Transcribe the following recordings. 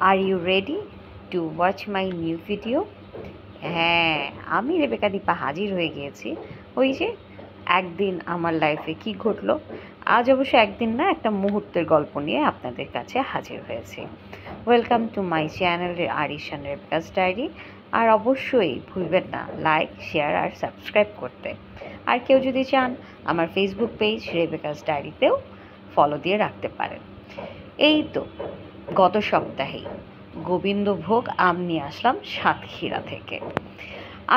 Are you ready to watch my new video? হ্যাঁ, আমি Rebecca Dipa হাজির হয়ে গিয়েছি। ওই যে একদিন আমার লাইফে কি ঘটলো। আজ অবশ্য একদিন না, একটা মুহূর্তের গল্প নিয়ে আপনাদের কাছে হাজির হয়েছি। Welcome to my channel Arishan Rebecca's diary. আর অবশ্যই ভুলবেন না লাইক, শেয়ার আর সাবস্ক্রাইব করতে। আর কেউ যদি চান আমার ফেসবুক পেজ রেবেকাস ডায়েরিতেও ফলো দিয়ে রাখতে পারেন। এই তো গত সপ্তাহেই গোবিন্দভোগ আম নিয়ে আসলাম সাতক্ষীরা থেকে।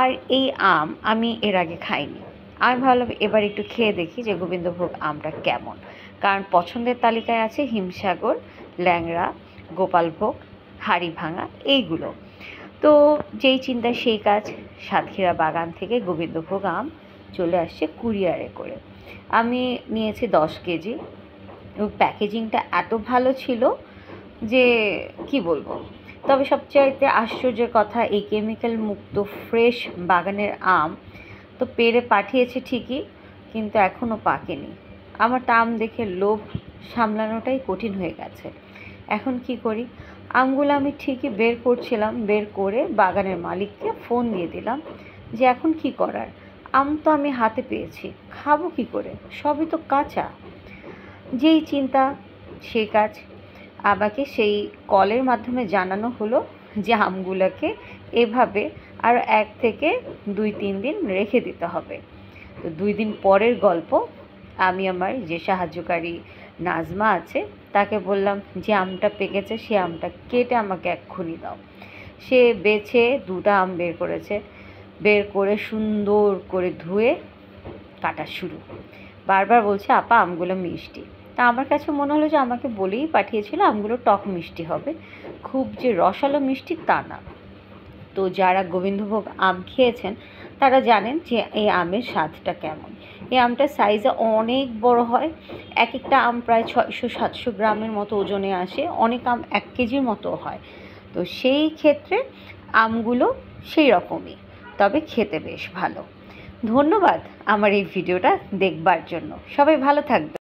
আর এই আম আমি এর আগে খাইনি। আমি ভাবলাম এবার একটু খেয়ে দেখি যে গোবিন্দভোগ আমটা কেমন, কারণ পছন্দের তালিকায় আছে হিমসাগর, ল্যাংড়া, গোপালভোগ, হাড়িভাঙা এইগুলো। তো যেই চিন্তা সেই কাজ, সাতক্ষীরা বাগান থেকে গোবিন্দভোগ আম চলে আসছে কুরিয়ারে করে। আমি নিয়েছি 10 কেজি। প্যাকেজিংটা এত ভালো ছিল যে কি বলবো। তবে সবচাইতে আশ্চর্যের কথা, এই কেমিক্যাল মুক্ত ফ্রেশ বাগানের আম তো পেড়ে পাঠিয়েছে ঠিকই, কিন্তু এখনও পাকেনি। আমার তো আম দেখে লোভ সামলানোটাই কঠিন হয়ে গেছে। এখন কি করি? আমগুলো আমি ঠিকই বের করছিলাম, বের করে বাগানের মালিককে ফোন দিয়ে দিলাম যে এখন কি করার। আম তো আমি হাতে পেয়েছি, খাবো কি করে? সবই তো কাঁচা। যেই চিন্তা সেই কাজ। আমাকে সেই কলের মাধ্যমে জানানো হলো যে আমগুলোকে এভাবে আর 1 থেকে 2-3 দিন রেখে দিতে হবে। তো 2 দিন পরের গল্প। আমি আমার যে সাহায্যকারী নাজমা আছে তাকে বললাম যে আমটা পেকেছে সে আমটা কেটে আমাকে এক্ষুনি দাও। সে বেছে 2টা আম বের করেছে, বের করে সুন্দর করে ধুয়ে কাটা শুরু। বারবার বলছে আপা আমগুলো মিষ্টি। তা আমার কাছে মনে হলো যে আমাকে বলেই পাঠিয়েছিল আমগুলো টক মিষ্টি হবে, খুব যে রসালো মিষ্টি তা না। তো যারা গোবিন্দভোগ আম খেয়েছেন তারা জানেন যে এই আমের স্বাদটা কেমন। এই আমটার সাইজে অনেক বড় হয়। এক একটা আম প্রায় 600-700 গ্রামের মতো ওজনে আসে, অনেক আম 1 কেজির মতো হয়। তো সেই ক্ষেত্রে আমগুলো সেই রকমই, তবে খেতে বেশ ভালো। ধন্যবাদ আমার এই ভিডিওটা দেখবার জন্য। সবাই ভালো থাকবে।